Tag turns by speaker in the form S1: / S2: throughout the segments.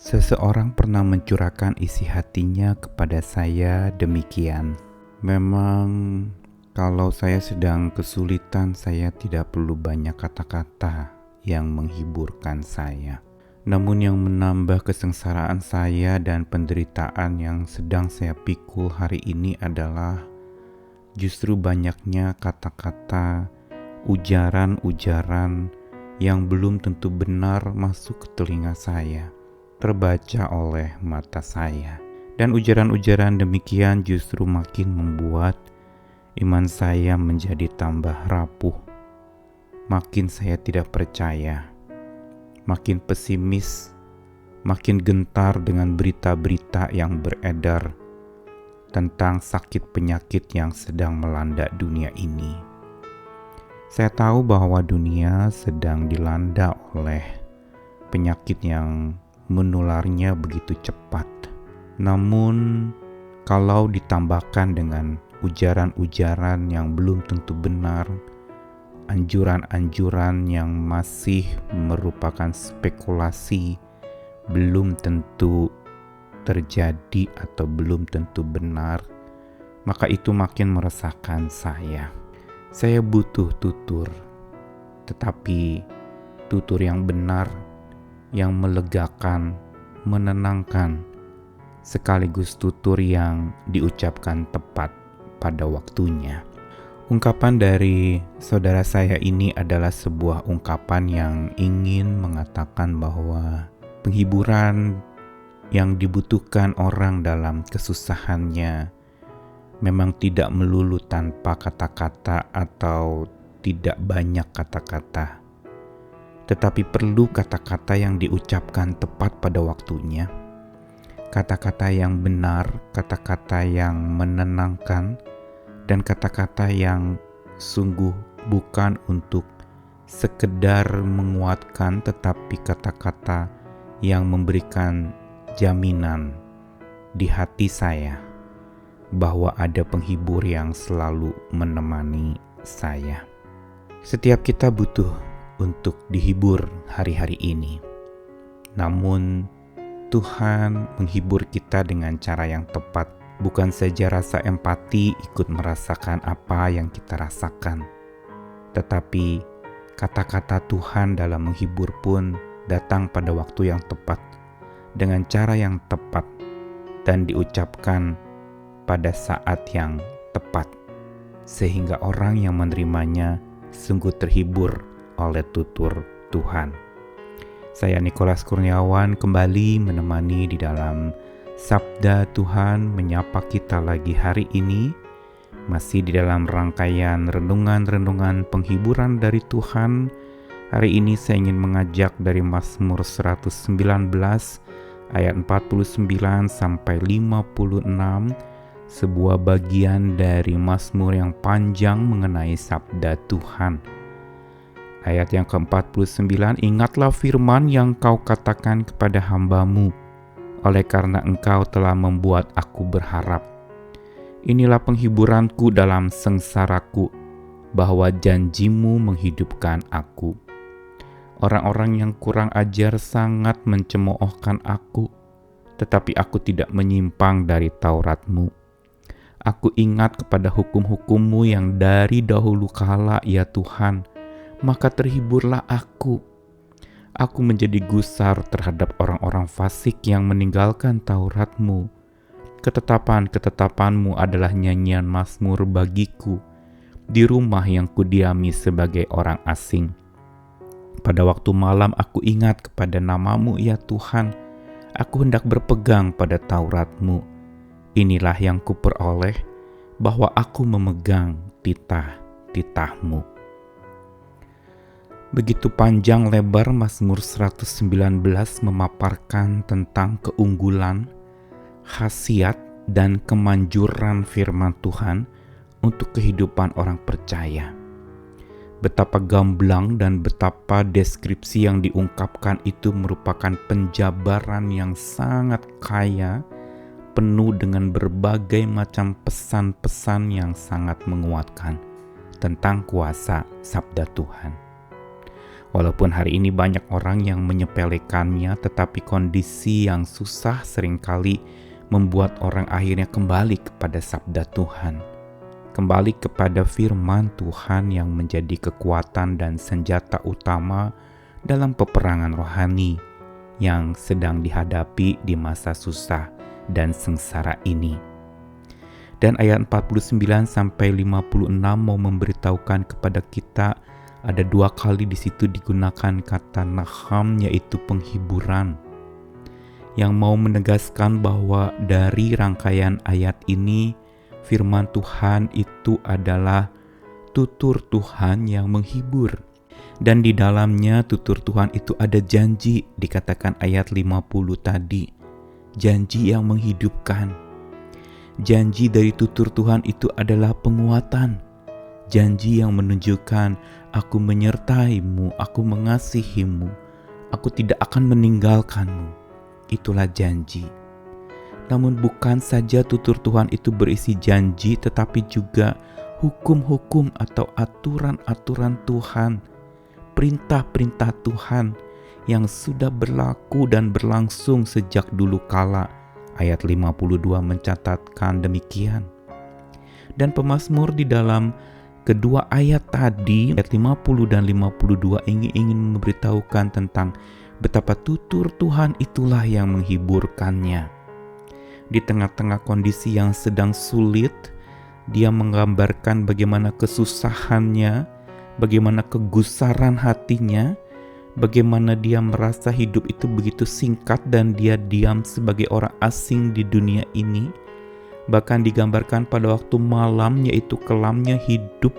S1: Seseorang pernah mencurahkan isi hatinya kepada saya demikian. Memang kalau saya sedang kesulitan, saya tidak perlu banyak kata-kata yang menghiburkan saya. Namun yang menambah kesengsaraan saya dan penderitaan yang sedang saya pikul hari ini adalah justru banyaknya kata-kata, ujaran-ujaran yang belum tentu benar masuk ke telinga saya, terbaca oleh mata saya. Dan ujaran-ujaran demikian justru makin membuat iman saya menjadi tambah rapuh. Makin saya tidak percaya, makin pesimis, makin gentar dengan berita-berita yang beredar tentang sakit penyakit yang sedang melanda dunia ini. Saya tahu bahwa dunia sedang dilanda oleh penyakit yang menularnya begitu cepat. Namun, kalau ditambahkan dengan ujaran-ujaran yang belum tentu benar, anjuran-anjuran yang masih merupakan spekulasi, belum tentu terjadi atau belum tentu benar, maka itu makin meresahkan saya. Saya butuh tutur, tetapi tutur yang benar, yang melegakan, menenangkan, sekaligus tutur yang diucapkan tepat pada waktunya. Ungkapan dari saudara saya ini adalah sebuah ungkapan yang ingin mengatakan bahwa penghiburan yang dibutuhkan orang dalam kesusahannya memang tidak melulu tanpa kata-kata atau tidak banyak kata-kata, tetapi perlu kata-kata yang diucapkan tepat pada waktunya, kata-kata yang benar, kata-kata yang menenangkan, dan kata-kata yang sungguh bukan untuk sekedar menguatkan, tetapi kata-kata yang memberikan jaminan di hati saya bahwa ada penghibur yang selalu menemani saya. Setiap kita butuh untuk dihibur hari-hari ini. Namun Tuhan menghibur kita dengan cara yang tepat, bukan saja rasa empati ikut merasakan apa yang kita rasakan, tetapi kata-kata Tuhan dalam menghibur pun datang pada waktu yang tepat, dengan cara yang tepat, dan diucapkan pada saat yang tepat, sehingga orang yang menerimanya sungguh terhibur oleh tutur Tuhan. Saya Nikolas Kurniawan kembali menemani di dalam Sabda Tuhan menyapa kita lagi hari ini, masih di dalam rangkaian renungan-renungan penghiburan dari Tuhan. Hari ini saya ingin mengajak dari Mazmur 119 ayat 49 sampai 56, sebuah bagian dari Mazmur yang panjang mengenai sabda Tuhan. Ayat yang ke-49, ingatlah firman yang kau katakan kepada hamba-Mu, oleh karena engkau telah membuat aku berharap. Inilah penghiburanku dalam sengsaraku, bahwa janji-Mu menghidupkan aku. Orang-orang yang kurang ajar sangat mencemoohkan aku, tetapi aku tidak menyimpang dari Taurat-Mu. Aku ingat kepada hukum-hukum-Mu yang dari dahulu kala, ya Tuhan, maka terhiburlah aku. Aku menjadi gusar terhadap orang-orang fasik yang meninggalkan Taurat-Mu. Ketetapan-ketetapan-Mu adalah nyanyian mazmur bagiku di rumah yang kudiami sebagai orang asing. Pada waktu malam aku ingat kepada nama-Mu, ya Tuhan. Aku hendak berpegang pada Taurat-Mu. Inilah yang kuperoleh, bahwa aku memegang titah-titah-Mu. Begitu panjang lebar Mazmur 119 memaparkan tentang keunggulan, khasiat, dan kemanjuran firman Tuhan untuk kehidupan orang percaya. Betapa gamblang dan betapa deskripsi yang diungkapkan itu merupakan penjabaran yang sangat kaya, penuh dengan berbagai macam pesan-pesan yang sangat menguatkan tentang kuasa sabda Tuhan. Walaupun hari ini banyak orang yang menyepelekannya, tetapi kondisi yang susah seringkali membuat orang akhirnya kembali kepada sabda Tuhan. Kembali kepada firman Tuhan yang menjadi kekuatan dan senjata utama dalam peperangan rohani yang sedang dihadapi di masa susah dan sengsara ini. Dan ayat 49-56 mau memberitahukan kepada kita, ada 2 kali di situ digunakan kata naham, yaitu penghiburan, yang mau menegaskan bahwa dari rangkaian ayat ini firman Tuhan itu adalah tutur Tuhan yang menghibur. Dan di dalamnya tutur Tuhan itu ada janji, dikatakan ayat 50 tadi, janji yang menghidupkan. Janji dari tutur Tuhan itu adalah penguatan. Janji yang menunjukkan, aku menyertaimu, aku mengasihimu, aku tidak akan meninggalkanmu. Itulah janji. Namun bukan saja tutur Tuhan itu berisi janji, tetapi juga hukum-hukum atau aturan-aturan Tuhan, perintah-perintah Tuhan yang sudah berlaku dan berlangsung sejak dulu kala. Ayat 52 mencatatkan demikian. Dan pemazmur di dalam kedua ayat tadi, ayat 50 dan 52 ingin memberitahukan tentang betapa tutur Tuhan itulah yang menghiburkannya. Di tengah-tengah kondisi yang sedang sulit, dia menggambarkan bagaimana kesusahannya, bagaimana kegusaran hatinya, bagaimana dia merasa hidup itu begitu singkat dan dia diam sebagai orang asing di dunia ini. Bahkan digambarkan pada waktu malam, yaitu kelamnya hidup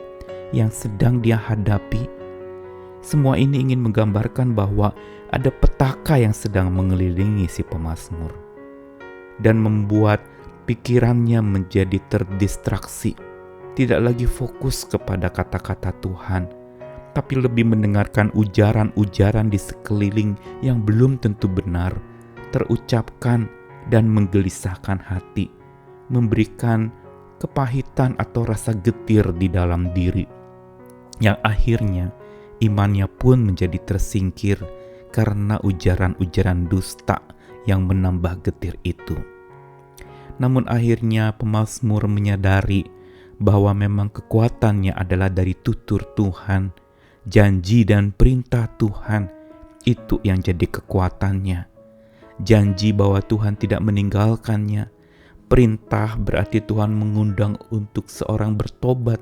S1: yang sedang dia hadapi. Semua ini ingin menggambarkan bahwa ada petaka yang sedang mengelilingi si pemazmur dan membuat pikirannya menjadi terdistraksi. Tidak lagi fokus kepada kata-kata Tuhan, tapi lebih mendengarkan ujaran-ujaran di sekeliling yang belum tentu benar, terucapkan dan menggelisahkan hati, memberikan kepahitan atau rasa getir di dalam diri, yang akhirnya imannya pun menjadi tersingkir karena ujaran-ujaran dusta yang menambah getir itu. Namun akhirnya pemazmur menyadari bahwa memang kekuatannya adalah dari tutur Tuhan, janji dan perintah Tuhan, itu yang jadi kekuatannya. Janji bahwa Tuhan tidak meninggalkannya. Perintah berarti Tuhan mengundang untuk seorang bertobat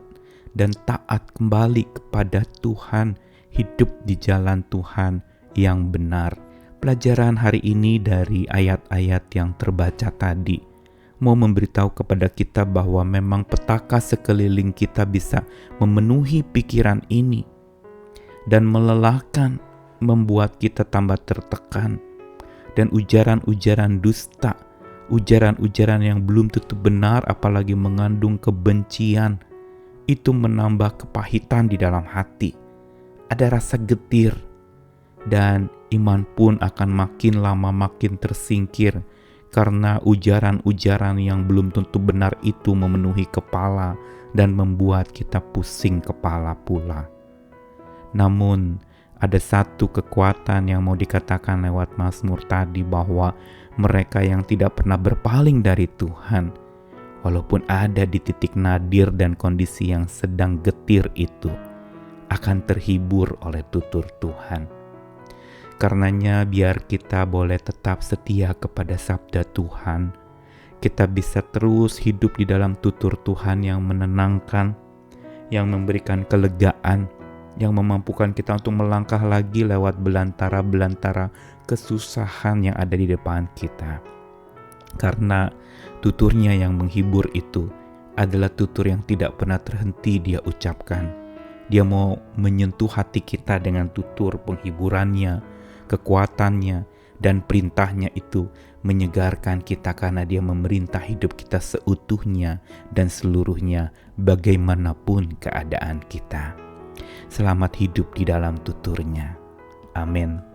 S1: dan taat kembali kepada Tuhan, hidup di jalan Tuhan yang benar. Pelajaran hari ini dari ayat-ayat yang terbaca tadi mau memberitahu kepada kita bahwa memang petaka sekeliling kita bisa memenuhi pikiran ini dan melelahkan, membuat kita tambah tertekan. Dan ujaran-ujaran dusta, ujaran-ujaran yang belum tentu benar, apalagi mengandung kebencian, itu menambah kepahitan di dalam hati. Ada rasa getir, dan iman pun akan makin lama makin tersingkir karena ujaran-ujaran yang belum tentu benar itu memenuhi kepala dan membuat kita pusing kepala pula. Namun ada satu kekuatan yang mau dikatakan lewat Mazmur tadi, bahwa mereka yang tidak pernah berpaling dari Tuhan, walaupun ada di titik nadir dan kondisi yang sedang getir itu, akan terhibur oleh tutur Tuhan. Karenanya biar kita boleh tetap setia kepada sabda Tuhan, kita bisa terus hidup di dalam tutur Tuhan yang menenangkan, yang memberikan kelegaan, yang memampukan kita untuk melangkah lagi lewat belantara-belantara kesusahan yang ada di depan kita. Karena tuturnya yang menghibur itu adalah tutur yang tidak pernah terhenti dia ucapkan. Dia mau menyentuh hati kita dengan tutur penghiburannya, kekuatannya, dan perintahnya itu menyegarkan kita karena dia memerintah hidup kita seutuhnya dan seluruhnya bagaimanapun keadaan kita. Selamat hidup di dalam tuturnya. Amin.